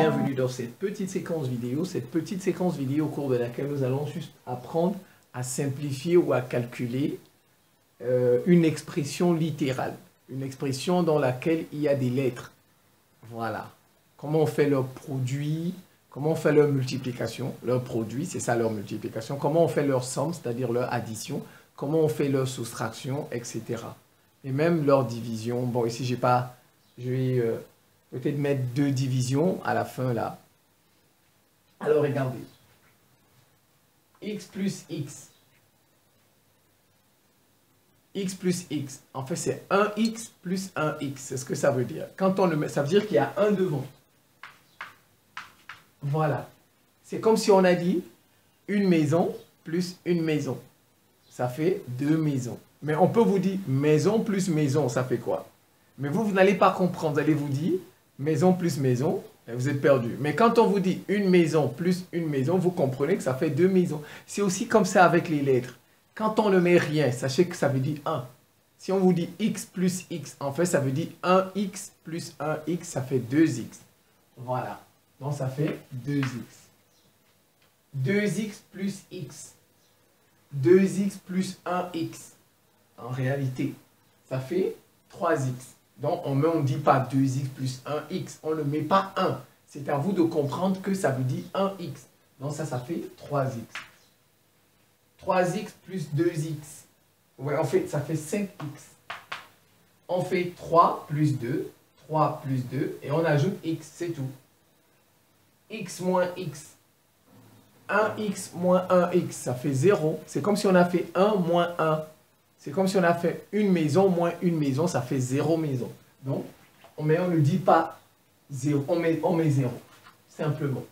bienvenue dans cette petite séquence vidéo au cours de laquelle nous allons juste apprendre à simplifier ou à calculer une expression littérale, une expression dans laquelle il y a des lettres. Voilà. Comment on fait leur produit, comment on fait leur multiplication, leur produit, c'est ça leur multiplication, comment on fait leur somme, c'est-à-dire leur addition, comment on fait leur soustraction, etc. Et même leur division. Bon, ici, je vais peut-être mettre 2 divisions à la fin là. Alors, regardez. X plus X. X plus X. En fait, c'est 1X plus 1X. C'est ce que ça veut dire. Quand on le met, ça veut dire qu'il y a 1 devant. Voilà. C'est comme si on a dit une maison plus une maison. Ça fait 2 maisons. Mais on peut vous dire maison plus maison, ça fait quoi? Mais vous n'allez pas comprendre. Vous allez vous dire maison plus maison, et vous êtes perdu. Mais quand on vous dit une maison plus une maison, vous comprenez que ça fait 2 maisons. C'est aussi comme ça avec les lettres. Quand on ne met rien, sachez que ça veut dire 1. Si on vous dit x plus x, en fait, ça veut dire 1x plus 1x, ça fait 2x. Voilà. Donc, ça fait 2x. 2x plus x. 2x plus 1x. En réalité, ça fait 3x. Donc, on ne dit pas 2x plus 1x. On ne met pas 1. C'est à vous de comprendre que ça veut dire 1x. Donc, ça fait 3x. 3x plus 2x. Ouais, en fait, ça fait 5x. On fait 3 plus 2. 3 plus 2. Et on ajoute x, c'est tout. X moins x. 1x moins 1x, ça fait 0. C'est comme si on a fait 1 moins 1. C'est comme si on a fait une maison moins une maison, ça fait 0 maison. Donc, on ne dit pas 0, on met 0, simplement.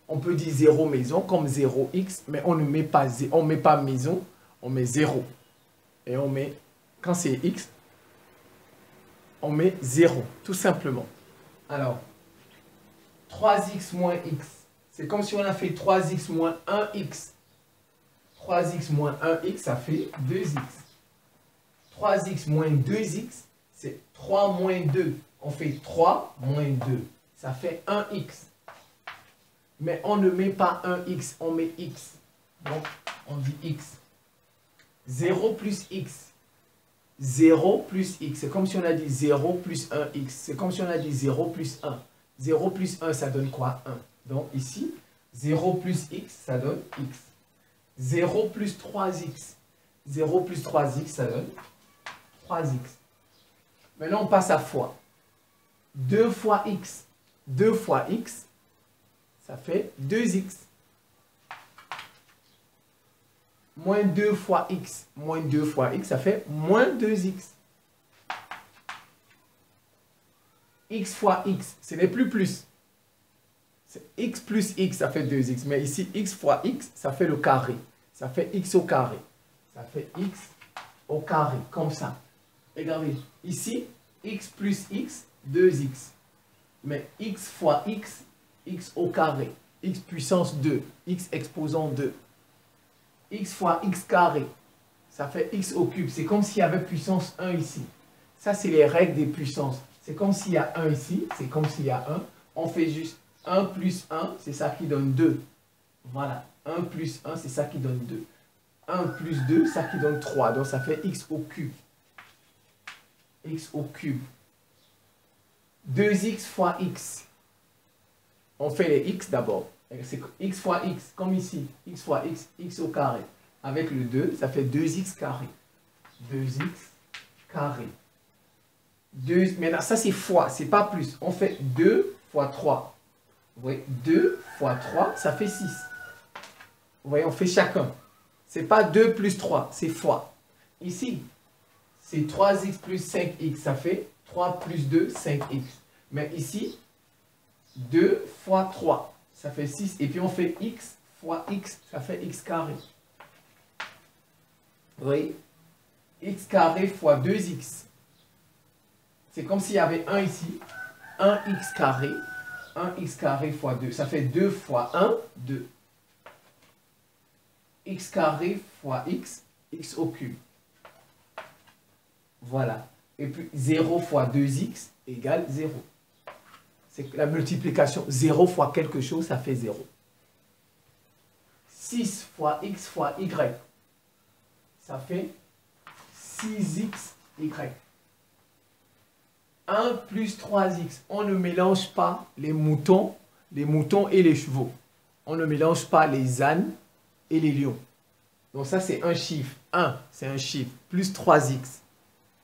On peut dire 0 maison comme 0x, mais on ne met pas, maison, on met 0. Et on met, quand c'est x, on met 0, tout simplement. Alors, 3x moins x, c'est comme si on a fait 3x moins 1x. 3x moins 1x, ça fait 2x. 3x moins 2x, c'est 3 moins 2. On fait 3 moins 2. Ça fait 1x. Mais on ne met pas 1x, on met x. Donc, on dit x. 0 plus x. 0 plus x. C'est comme si on a dit 0 plus 1x. C'est comme si on a dit 0 plus 1. 0 plus 1, ça donne quoi? 1. Donc, ici, 0 plus x, ça donne x. 0 plus 3x. 0 plus 3x, ça donne 3x. Maintenant, on passe à fois. 2 fois x. 2 fois x, ça fait 2x. Moins 2 fois x. Moins 2 fois x, ça fait moins 2x. X fois x, ce n'est plus plus. X plus x, ça fait 2x. Mais ici, x fois x, ça fait le carré. Ça fait x au carré. Ça fait x au carré, comme ça. Regardez, ici, x plus x, 2x. Mais x fois x, x au carré. X puissance 2, x exposant 2. X fois x carré, ça fait x au cube. C'est comme s'il y avait puissance 1 ici. Ça, c'est les règles des puissances. C'est comme s'il y a 1 ici, c'est comme s'il y a 1. On fait juste 1 plus 1, c'est ça qui donne 2. Voilà, 1 plus 1, c'est ça qui donne 2. 1 plus 2, ça qui donne 3. Donc, ça fait x au cube. X au cube. 2x fois x. On fait les x d'abord. C'est x fois x, comme ici. X fois x, x au carré. Avec le 2, ça fait 2x carré. 2x carré. 2, maintenant, ça c'est fois, c'est pas plus. On fait 2 fois 3. Vous voyez, 2 fois 3, ça fait 6. Vous voyez, on fait chacun. C'est pas 2 plus 3, c'est fois. Ici, c'est 3x plus 5x, ça fait 3 plus 2, 5x. Mais ici, 2 fois 3, ça fait 6. Et puis on fait x fois x, ça fait x carré. Vous voyez, x carré fois 2x. C'est comme s'il y avait 1 ici. 1x carré. 1x carré fois 2. Ça fait 2 fois 1, 2. X carré fois x, x au cube. Voilà. Et puis 0 fois 2x égale 0. C'est la multiplication. 0 fois quelque chose, ça fait 0. 6 fois x fois y, ça fait 6xy. 1 plus 3x. On ne mélange pas les moutons et les chevaux. On ne mélange pas les ânes et les lions. Donc ça, c'est un chiffre. 1, c'est un chiffre. Plus 3x,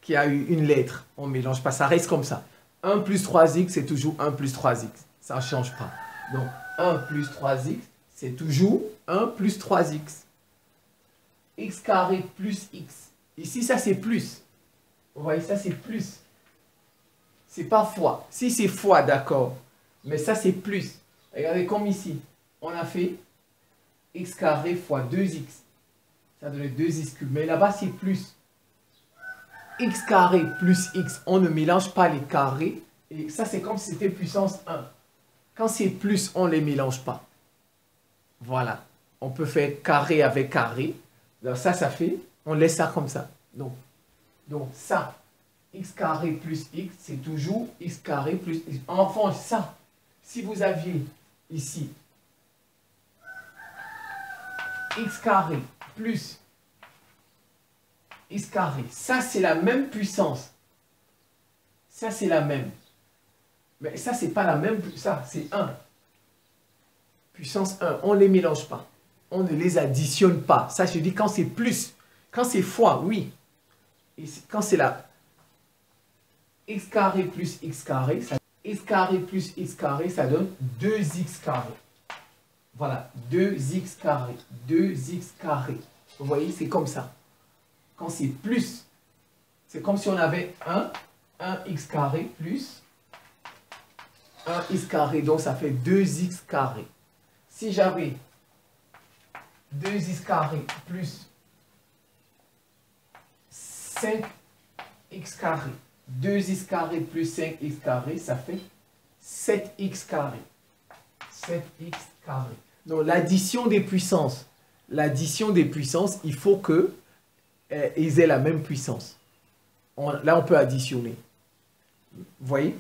qui a eu une lettre. On ne mélange pas, ça reste comme ça. 1 plus 3x, c'est toujours 1 plus 3x. Ça ne change pas. Donc 1 plus 3x, c'est toujours 1 plus 3x. X carré plus x. Ici, ça c'est plus. Vous voyez, ça c'est plus. C'est pas fois. Si c'est fois, d'accord. Mais ça c'est plus. Regardez comme ici. On a fait x carré fois 2x. Ça donne 2x cube. Mais là-bas c'est plus. X carré plus x. On ne mélange pas les carrés. Et ça c'est comme si c'était puissance 1. Quand c'est plus, on ne les mélange pas. Voilà. On peut faire carré avec carré. Alors ça fait, on laisse ça comme ça. Donc ça, x carré plus x, c'est toujours x carré plus x. Enfin, ça, si vous aviez ici x carré plus x carré, ça c'est la même puissance. Ça c'est la même. Mais ça c'est pas la même, ça c'est 1. Puissance 1, on ne les mélange pas. On ne les additionne pas. Ça, je dis quand c'est plus. Quand c'est fois, oui. Et quand c'est là, x carré plus x carré, x carré plus x carré, ça donne 2x carré. Voilà, 2x carré. 2x carré. Vous voyez, c'est comme ça. Quand c'est plus, c'est comme si on avait 1x carré plus 1x carré. Donc, ça fait 2x carré. Si j'avais 2x carré plus 5x carré. 2x carré plus 5x carré, ça fait 7x carré. 7x carré. Donc l'addition des puissances. L'addition des puissances, il faut qu'ils aient la même puissance. Là, on peut additionner. Vous voyez?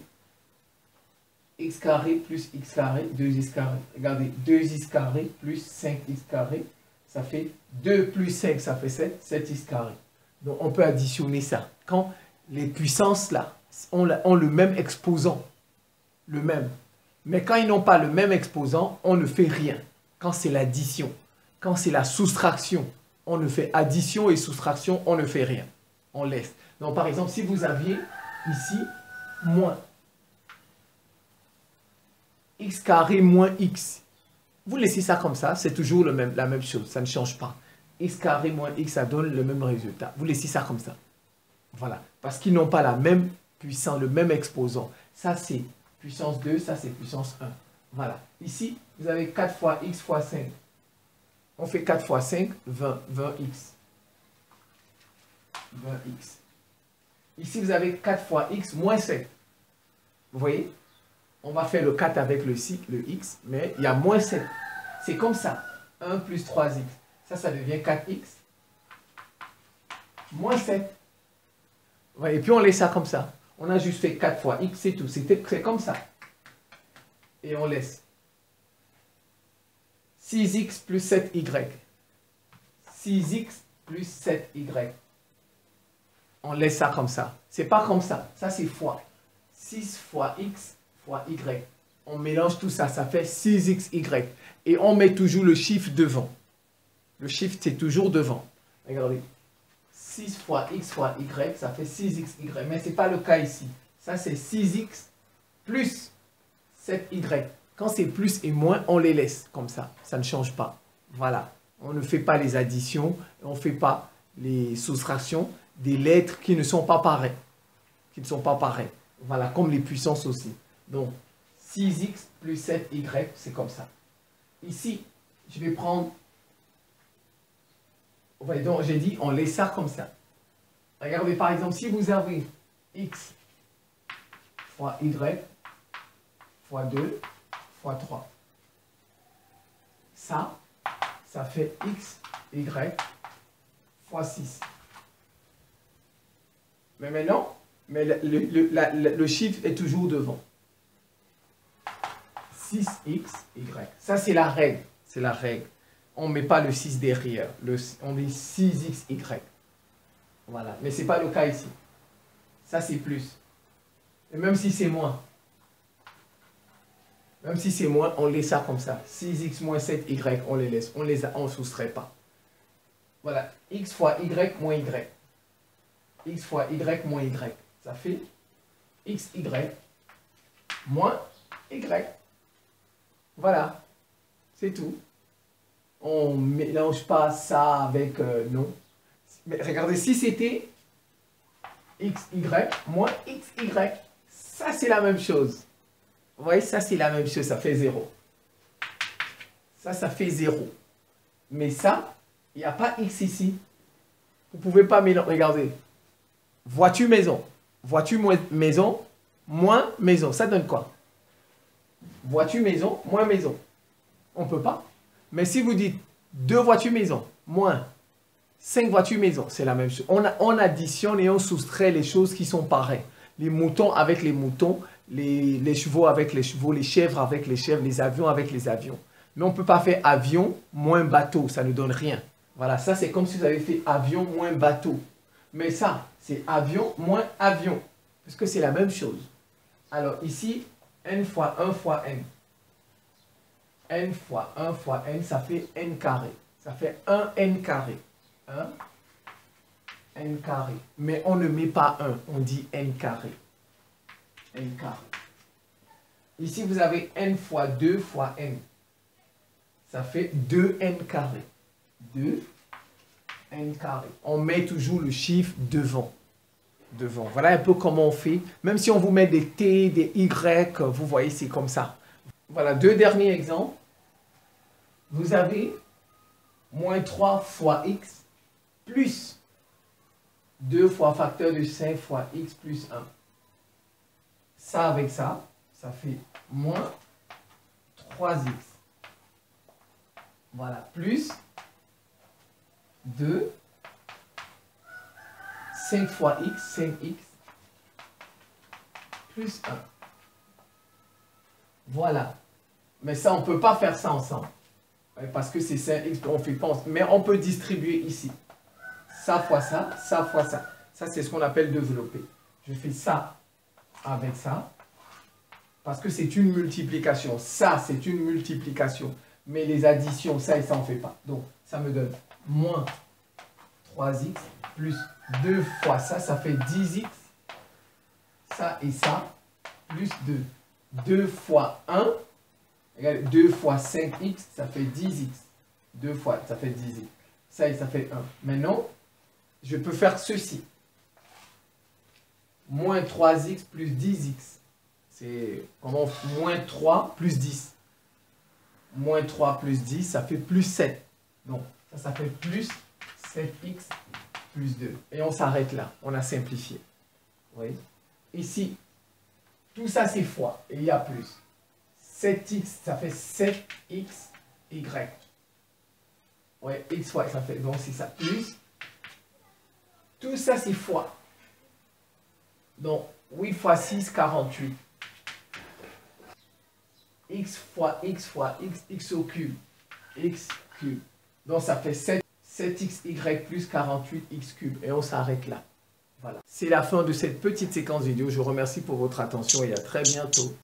X carré plus x carré, 2x carré. Regardez, 2x carré plus 5x carré, ça fait 2 plus 5, ça fait 7, 7x carré. Donc, on peut additionner ça. Quand les puissances, là, ont le même exposant, le même. Mais quand ils n'ont pas le même exposant, on ne fait rien. Quand c'est l'addition, quand c'est la soustraction, on ne fait addition et soustraction, on ne fait rien. On laisse. Donc, par exemple, si vous aviez ici moins x carré moins x. Vous laissez ça comme ça, c'est toujours la même chose, ça ne change pas. X carré moins x, ça donne le même résultat. Vous laissez ça comme ça. Voilà, parce qu'ils n'ont pas la même puissance, le même exposant. Ça, c'est puissance 2, ça, c'est puissance 1. Voilà. Ici, vous avez 4 fois x fois 5. On fait 4 fois 5, 20, 20x. 20x. Ici, vous avez 4 fois x moins 7. Vous voyez? On va faire le 4 avec le x, mais il y a moins 7. C'est comme ça. 1 plus 3x. Ça devient 4x. Moins 7. Et puis on laisse ça comme ça. On a juste fait 4 fois x, c'est tout. C'est comme ça. Et on laisse. 6x plus 7y. 6x plus 7y. On laisse ça comme ça. C'est pas comme ça. Ça, c'est fois. 6 fois x fois y. On mélange tout ça, ça fait 6xy. Et on met toujours le chiffre devant. Le chiffre, c'est toujours devant. Regardez. 6 fois x fois y, ça fait 6xy. Mais ce n'est pas le cas ici. Ça, c'est 6x plus 7y. Quand c'est plus et moins, on les laisse comme ça. Ça ne change pas. Voilà. On ne fait pas les additions. On ne fait pas les soustractions des lettres qui ne sont pas pareilles. Qui ne sont pas pareilles. Voilà, comme les puissances aussi. Donc, 6x plus 7y, c'est comme ça. Ici, je vais prendre... Ouais, donc, j'ai dit, on laisse ça comme ça. Regardez, par exemple, si vous avez x fois y fois 2 fois 3. Ça fait x, y fois 6. Mais maintenant, le chiffre est toujours devant. 6x, y. Ça, c'est la règle. C'est la règle. On ne met pas le 6 derrière. On dit 6x, y. Voilà. Mais ce n'est pas le cas ici. Ça, c'est plus. Et même si c'est moins. Même si c'est moins, on laisse ça comme ça. 6x moins 7y, on les laisse. On ne soustrait pas. Voilà. X fois y moins y. X fois y moins y. Ça fait xy moins y. Voilà. C'est tout. On ne mélange pas ça avec non. Mais regardez, si c'était xy moins xy, ça c'est la même chose. Vous voyez, ça c'est la même chose, ça fait 0. Ça fait 0. Mais ça, il n'y a pas x ici. Vous ne pouvez pas mélanger. Regardez. Voiture maison. Voiture maison moins maison. Ça donne quoi? Voiture maison moins maison. On ne peut pas. Mais si vous dites 2 voitures maison moins 5 voitures maison, c'est la même chose. On additionne et on soustrait les choses qui sont pareilles. Les moutons avec les moutons, les chevaux avec les chevaux, les chèvres avec les chèvres, les avions avec les avions. Mais on ne peut pas faire avion moins bateau, ça ne donne rien. Voilà, ça c'est comme si vous avez fait avion moins bateau. Mais ça, c'est avion moins avion. Parce que c'est la même chose. Alors ici, n fois 1 fois n. N fois 1 fois n, ça fait n carré. Ça fait 1 n carré. 1 n carré. Mais on ne met pas 1, on dit n carré. N carré. Ici, vous avez n fois 2 fois n. Ça fait 2n carré. 2n carré. On met toujours le chiffre devant. Voilà un peu comment on fait. Même si on vous met des t, des y, vous voyez, c'est comme ça. Voilà, 2 derniers exemples. Vous avez moins 3 fois x plus 2 fois facteur de 5 fois x plus 1. Ça avec ça, ça fait moins 3x. Voilà, plus 2, 5 fois x, 5x, plus 1. Voilà. Mais ça, on ne peut pas faire ça ensemble. Parce que c'est 5x, on fait pas. Mais on peut distribuer ici. Ça fois ça, ça fois ça. Ça, c'est ce qu'on appelle développer. Je fais ça avec ça. Parce que c'est une multiplication. Ça, c'est une multiplication. Mais les additions, ça et ça, on ne fait pas. Donc, ça me donne moins 3x plus 2 fois ça, ça fait 10x. Ça et ça, plus 2. 2 fois 1, égale 2 fois 5x, ça fait 10x. 2 fois, ça fait 10x. Ça et ça fait 1. Maintenant, je peux faire ceci. Moins 3x plus 10x. C'est comment moins 3 plus 10. Moins 3 plus 10, ça fait plus 7. Donc, ça fait plus 7x plus 2. Et on s'arrête là. On a simplifié. Vous voyez? Ici, tout ça, c'est fois. Et il y a plus. 7x, ça fait 7x, y. Ouais, x fois, ça fait. Donc, c'est ça. Plus. Tout ça, c'est fois. Donc, 8 fois 6, 48. X fois x fois x, x au cube. X cube. Donc, ça fait 7xy plus 48x cube. Et on s'arrête là. Voilà. C'est la fin de cette petite séquence vidéo. Je vous remercie pour votre attention et à très bientôt.